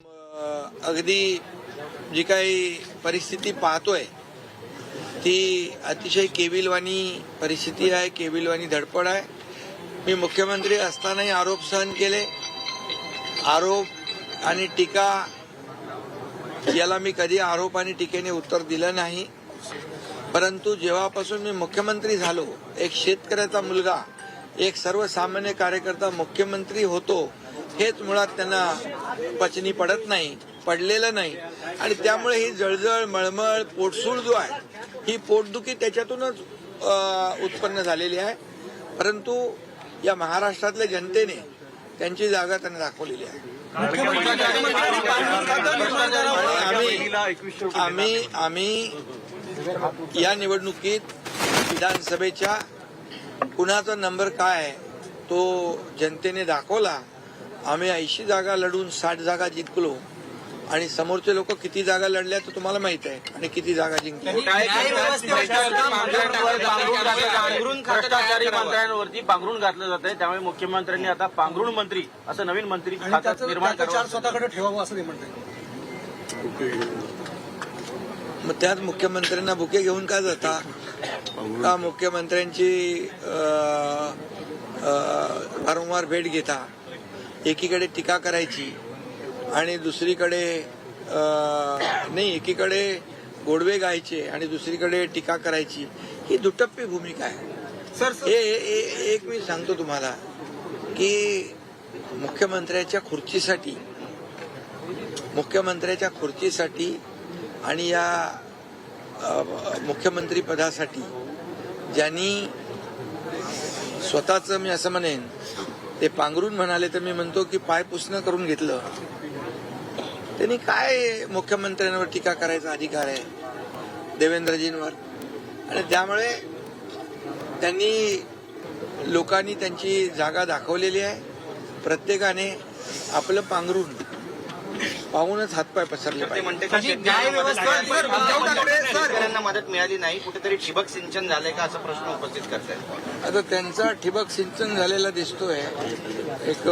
अगदी जी काही परिस्थिती पाहतोय ती अतिशय केविलवाणी परिस्थिती आहे, केविलवाणी धडपड आहे. मी मुख्यमंत्री असतानाही आरोप सहन केले. आरोप आणि टीका याला मी कधी आरोप आणि टीकेने उत्तर दिलं नाही. परंतु जेव्हापासून मी मुख्यमंत्री झालो, एक शेतकऱ्याचा मुलगा, एक सर्वसामान्य कार्यकर्ता मुख्यमंत्री होतो, हेच मुळात त्यांना पचनी पडलेलं नाही. आणि त्यामुळे ही जळजळ, मळमळ, पोटसूळ जो आहे, ही पोटदुखी त्याच्यातूनच उत्पन्न झालेली आहे. परंतु या महाराष्ट्रातल्या जनतेने त्यांची जागा त्यांना दाखवलेली आहे. आम्ही या निवडणुकीत विधानसभेच्या कुणाचा नंबर काय आहे तो जनतेने दाखवला. आम्ही 80 जागा लढून 60 जागा जिंकलो आणि समोरचे लोक किती जागा लढल्या तर तुम्हाला माहित आहे आणि किती जागा जिंकल्या. भ्रष्टाचारी मंत्र्यांवरती पांघरून घातलं जात आहे. त्यामुळे मुख्यमंत्र्यांनी आता पांघरुण मंत्री असं नवीन मंत्री निर्माण करावं, स्वतःकडे ठेवावं असं ते म्हणते. मग त्यात मुख्यमंत्र्यांना बुके घेऊन का जाता? का मुख्यमंत्र्यांची वारंवार भेट घेता? एकीकडे टीका करायची आणि दुसरीकडे नाही, एकीकडे गोडवे गायचे आणि दुसरीकडे टीका करायची, ही दुटप्पी भूमिका आहे. एक मी सांगतो तुम्हाला की मुख्यमंत्र्याच्या खुर्चीसाठी आणि या मुख्यमंत्री पदासाठी ज्यांनी स्वतःचं, मी असं म्हणेन, ते पांघरून म्हणाले तर मी म्हणतो की पाय पुसणं करून घेतलं, त्यांनी काय मुख्यमंत्र्यांवर टीका करायचा अधिकार आहे देवेंद्रजींवर? आणि त्यामुळे लोकांनी त्यांची जागा दाखवलेली आहे. प्रत्येकाने आपलं पांघरून पाहूनच हातपाय पसरले पाहिजे. शेतकऱ्यांना मदत मिळाली नाही, कुठेतरी ठिबक सिंचन झालंय का असा प्रश्न उपस्थित करतायत. आता त्यांचा ठिबक सिंचन झालेला दिसतोय. एक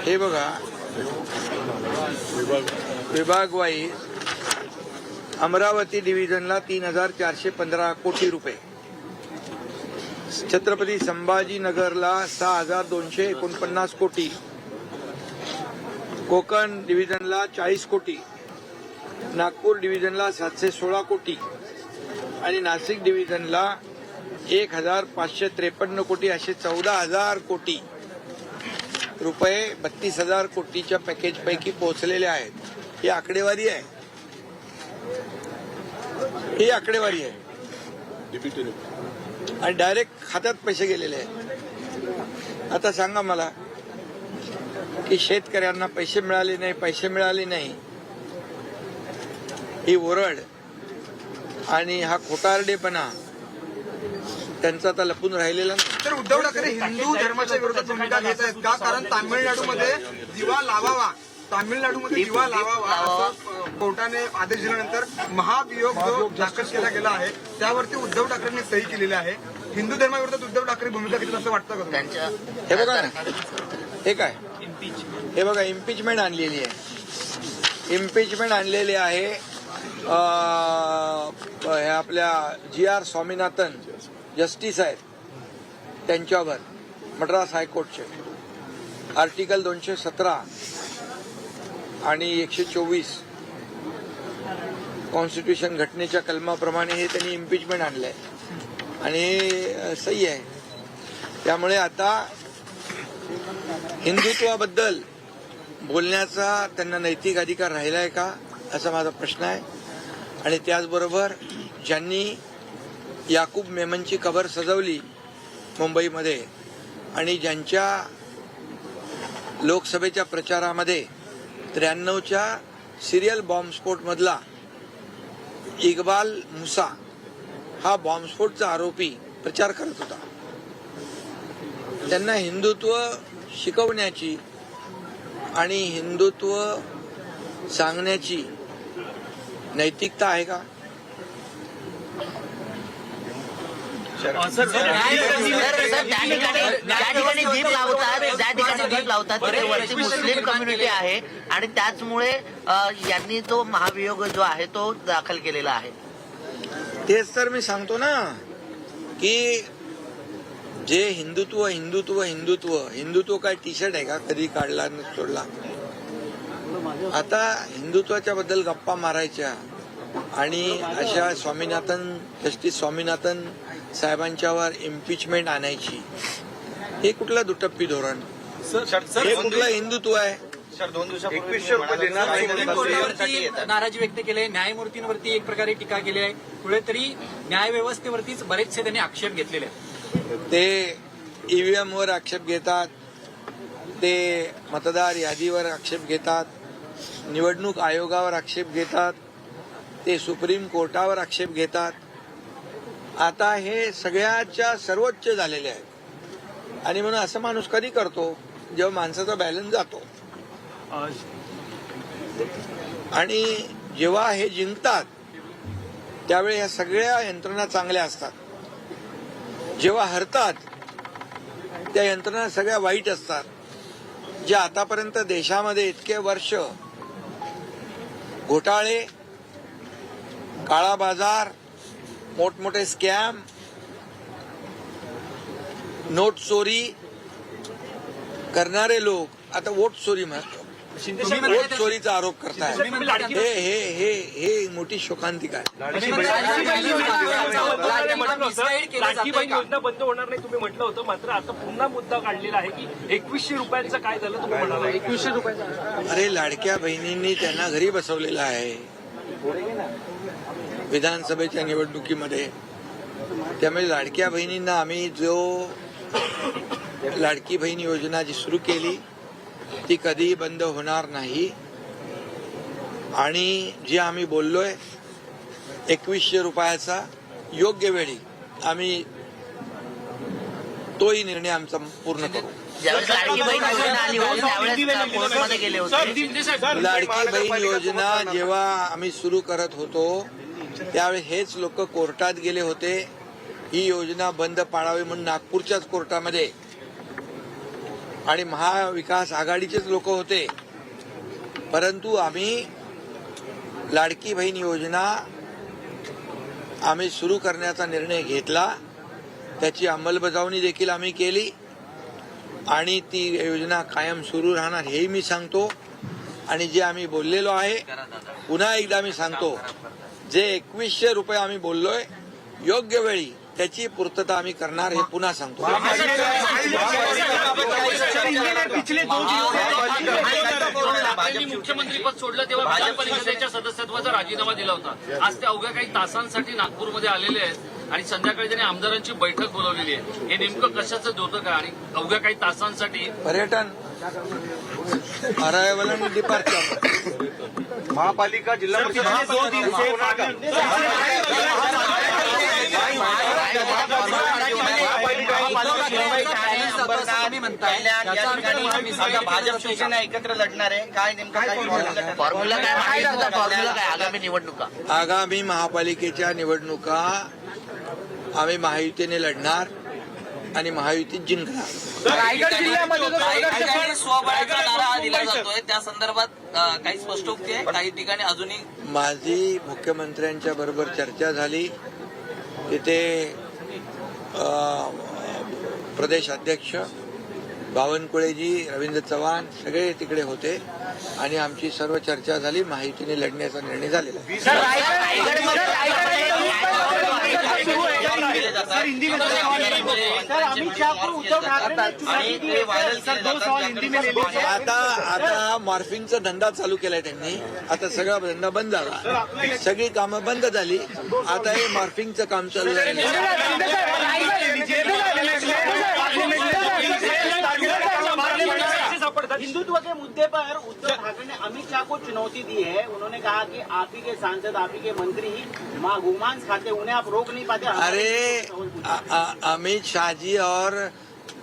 हे बघा, विभाग वाईज अमरावती डिव्हिजनला 3,415 कोटी रुपये, छत्रपती संभाजीनगरला 6,249 कोटी, कोकण डिव्हिजनला 40 कोटी, नागपूर डिव्हिजनला 716 कोटी आणि नाशिक डिव्हिजनला 1,553 कोटी, असे 14,000 कोटी रुपये 32,000 कोटीच्या पॅकेजपैकी पोहोचलेले आहेत. ही आकडेवारी आहे. आणि डायरेक्ट खात्यात पैसे गेलेले आहेत. आता सांगा मला की शेतकऱ्यांना पैसे मिळाले नाही ही ओरड आणि हा खोटारडेपणा त्यांचा आता लपून राहिलेला नाही. तर उद्धव ठाकरे हिंदू धर्माच्या विरोधात भूमिका घेत आहेत का? कारण तामिळनाडूमध्ये दिवा लावावा असं कोर्टाने आदेश दिल्यानंतर महाभियोग जो दाखल केला गेला आहे त्यावरती उद्धव ठाकरेंनी सही केलेली आहे. हिंदू धर्माविरोधात उद्धव ठाकरे भूमिका घेतात असं वाटतं का त्यांच्या? हे बघा ना, हे काय, हे बघा, इम्पिचमेंट आणलेली आहे. हे आपल्या GR स्वामीनाथन जस्टिस आहेत, त्यांच्यावर मद्रास हायकोर्टचे आर्टिकल 217 आणि 124 कॉन्स्टिट्यूशन घटनेच्या कलमाप्रमाणे हे त्यांनी इम्पिचमेंट आणलंय आणि सही आहे. त्यामुळे आता हिंदुत्वाबद्दल बोलण्याचा त्यांना नैतिक अधिकार राहिलाय का, असा माझा प्रश्न आहे. आणि त्याचबरोबर ज्यांनी याकूब मेमनची कबर सजवली मुंबईमध्ये आणि ज्यांच्या लोकसभेच्या प्रचारामध्ये 93च्या सिरियल बॉम्बस्फोटमधला इक्बाल मुसा हा बॉम्बस्फोटचा आरोपी प्रचार करत होता, त्यांना हिंदुत्व शिकवण्याची आणि हिंदुत्व सांगण्याची नैतिकता आहे का? सर, त्या ठिकाणी जीप लावतात तिथे वरती मुस्लिम कम्युनिटी आहे आणि त्याचमुळे यांनी तो महाभियोग जो आहे तो दाखल केलेला आहे. तेच तर मी सांगतो ना की जे हिंदुत्व हिंदुत्व हिंदुत्व हिंदुत्व काय टी शर्ट आहे का कधी काढला न सोडला. आता हिंदुत्वाच्या बद्दल गप्पा मारायच्या आणि अशा जस्टिस स्वामीनाथन साहेबांच्यावर इम्पिचमेंट आणायची, हे कुठलं दुटप्पी धोरण, हे कुठलं हिंदुत्व आहे. सर 2 दिवसापूर्वी 2100 रुपये देणार नाराजी व्यक्त केली आहे. न्यायमूर्तींवरती एक प्रकारे टीका केली आहे. कुठेतरी न्यायव्यवस्थेवरतीच बरेचसे त्यांनी आक्षेप घेतलेले आहेत. ते ईव्हीएम वर आक्षेप घेतात, ते मतदार यादीवर आक्षेप घेतात, निवडणूक आयोगावर आक्षेप घेतात, ते सुप्रीम कोर्टावर आक्षेप घेतात. आता हे सगळ्याच्या सर्वोच्च झालेले आहेत आणि म्हणून असं माणूस कधी करतो जेव्हा माणसाचा बॅलन्स जातो. आणि जेव्हा हे जिंकतात त्यावेळी ह्या सगळ्या यंत्रणा चांगल्या असतात, जेव्हा हरतात त्या यंत्रणा सगळ्या वाईट असतात. जे आतापर्यंत देशामध्ये इतके वर्ष घोटाळे, काळा बाजार, मोठमोठे स्कॅम, नोट चोरी करणारे लोक आता वोट चोरीचा आरोप करतायत. हे मोठी शोकांतिका आहे. लाडकी बहीण योजना बंद होणार नाही तुम्ही म्हटलं होतं, मात्र आता पुन्हा मुद्दा काढलेला आहे की 2100 रुपयांचं काय झालं तुम्ही म्हणाला 2100 रुपयांचं. अरे लाडक्या बहिणींनी त्यांना घरी बसवलेलं आहे विधानसभेच्या निवडणुकीमध्ये. त्यामुळे लाडक्या बहिणींना आम्ही जो लाडकी बहीण योजना जी सुरू केली ती कधीही बंद होणार नाही. आणि जे आम्ही बोललोय 2100 रुपयाचा योग्य वेळी आम्ही तोही निर्णय आमचा पूर्ण करू. ज्यावेळेस लाडकी बहीण योजना आली होती त्यावेळेस कोर्टमध्ये गेले होते. लाडकी बहीण योजना जेव्हा आम्ही सुरू करत होतो त्यावेळी हेच लोक कोर्टात गेले होते ही योजना बंद पाडावी म्हणून नागपूरच्याच कोर्टामध्ये. आणि महाविकास आघाडीचेच लोक होते. परंतु आम्ही लाडकी बहीण योजना आम्ही सुरू करण्याचा निर्णय घेतला, त्याची अंमलबजावणी देखील आम्ही केली आणि ती योजना कायम सुरू राहणार हेही मी सांगतो. आणि जे आम्ही बोललेलो आहे पुन्हा एकदा मी सांगतो, जे 2100 रुपये आम्ही बोललोय योग्य वेळी त्याची पूर्तता आम्ही करणार हे पुन्हा सांगतो. मुख्यमंत्रीपद सोडलं तेव्हा विधान परिषदेच्या सदस्यत्वाचा राजीनामा दिला होता. आज ते अवघ्या काही तासांसाठी नागपूरमध्ये आलेले आहेत आणि संध्याकाळी त्यांनी आमदारांची बैठक बोलावलेली आहे. हे नेमकं कशाचं द्योतक आहे आणि अवघ्या काही तासांसाठी पर्यटन अरायवल आणि डिपार्चर महापालिका जिल्हा भाजप शिवसेना एकत्र लढणार आहे. काय नेमकं फॉर्म्युला काय आगामी निवडणुका? आगामी महापालिकेच्या निवडणुका आम्ही महायुतीने लढणार आणि महायुतीत जिंकणार. रायगड जिल्ह्यामध्ये स्वबळाचा नारा दिला जातोय, त्या संदर्भात काही स्पष्टोक्ती आहे? काही ठिकाणी अजूनही माझी मुख्यमंत्र्यांच्या बरोबर चर्चा झाली. तिथे प्रदेश अध्यक्ष बावनकुळेजी, रवींद्र चव्हाण सगळे तिकडे होते आणि आमची सर्व चर्चा झाली. महायुतीने लढण्याचा निर्णय झालेला आता मॉर्फिंगचा धंदा चालू केलाय त्यांनी. आता सगळा धंदा बंद झाला, सगळी कामं बंद झाली. आता हे मॉर्फिंगचं काम चालू झालं. हिंदुत्व के मुद्दे पर उद्धव ठाकरे ने अमित शाह को चुनौती दी है. उन्होंने कहा कि आप ही के सांसद, आप ही के मंत्री ही गोमांस खाते, उन्हें आप रोक नहीं पाते. अरे अमित शाह जी और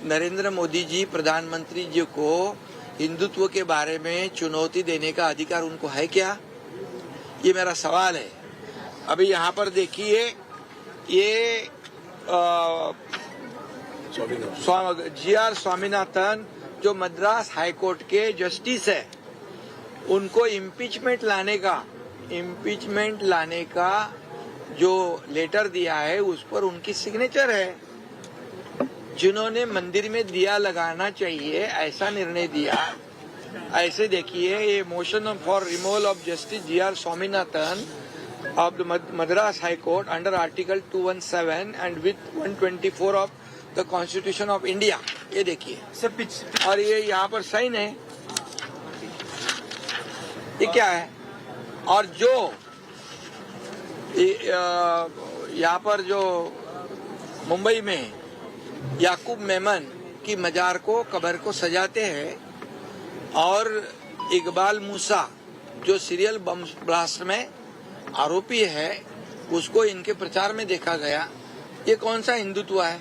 नरेंद्र मोदी जी प्रधानमंत्री जी को हिंदुत्व के बारे में चुनौती देने का अधिकार उनको है क्या? ये मेरा सवाल है. अभी यहाँ पर देखिए ये GR स्वामीनाथन जो मद्रास हाईकोर्ट के जस्टिस है, उनको इम्पीचमेंट लाने का जो लेटर दिया है उस पर उनकी सिग्नेचर है। जिन्होंने मंदिर में दिया लगाना चाहिए ऐसा निर्णय दिया। ऐसे देखिए, ये motion for removal of justice GR Swaminathan of the Madras High Court under Article 217 and with 124 of the Constitution of India, ये देखिए। और ये यहाँ पर साइन है, ये क्या है? और जो यहाँ पर जो मुंबई में याकूब मेमन की मजार को, कब्र को सजाते हैं, और इकबाल मूसा जो सीरियल बम ब्लास्ट में आरोपी है, उसको इनके प्रचार में देखा गया। ये कौन सा हिंदुत्व है?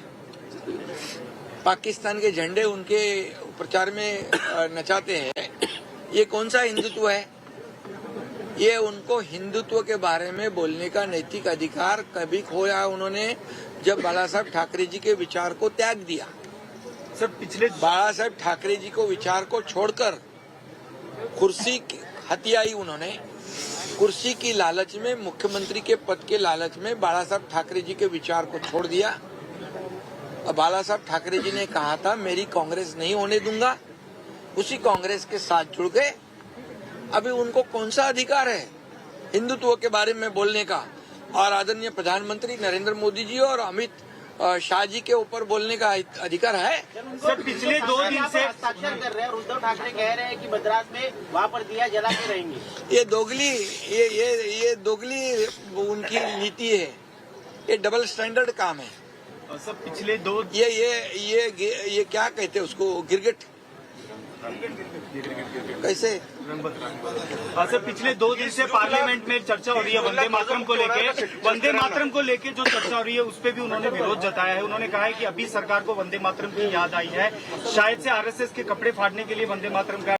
पाकिस्तान के झंडे उनके प्रचार में नचाते हैं, ये कौन सा हिंदुत्व है? ये उनको हिंदुत्व के बारे में बोलने का नैतिक अधिकार कभी खोया उन्होंने जब बाला साहब ठाकरे जी के विचार को त्याग दिया। सर, पिछले बाला साहब ठाकरे जी को विचार को छोड़कर कुर्सी हथियाई उन्होंने। कुर्सी की लालच में, मुख्यमंत्री के पद के लालच में बाला साहब ठाकरे जी के विचार को छोड़ दिया। और बाला साहब ठाकरे जी ने कहा था मेरी कांग्रेस नहीं होने दूंगा, उसी कांग्रेस के साथ जुड़ गए। अभी उनको कौन सा अधिकार है हिंदुत्व के बारे में बोलने का? और आदरणीय प्रधानमंत्री नरेंद्र मोदी जी और अमित शाह जी के ऊपर बोलने का अधिकार है? सर, पिछले 2 दिन से हस्ताक्षर कर रहे हैं और उद्धव ठाकरे कह रहे हैं कि मद्रास में वहां पर दिया जला के रहेंगे। ये दोगली उनकी नीति है, ये डबल स्टैंडर्ड काम है। और सर, पिछले 2 ये क्या कहते हैं उसको, गिरगिट कैसे? सर, पिछले 2 दिन से पार्लियामेंट में चर्चा हो रही है वंदे मातरम को लेके जो चर्चा हो रही है उस पे भी उन्होंने विरोध जताया है। उन्होंने कहा है कि अभी सरकार को वंदे मातरम की याद आई है, शायद से आरएसएस के कपड़े फाड़ने के लिए वंदे मातरम का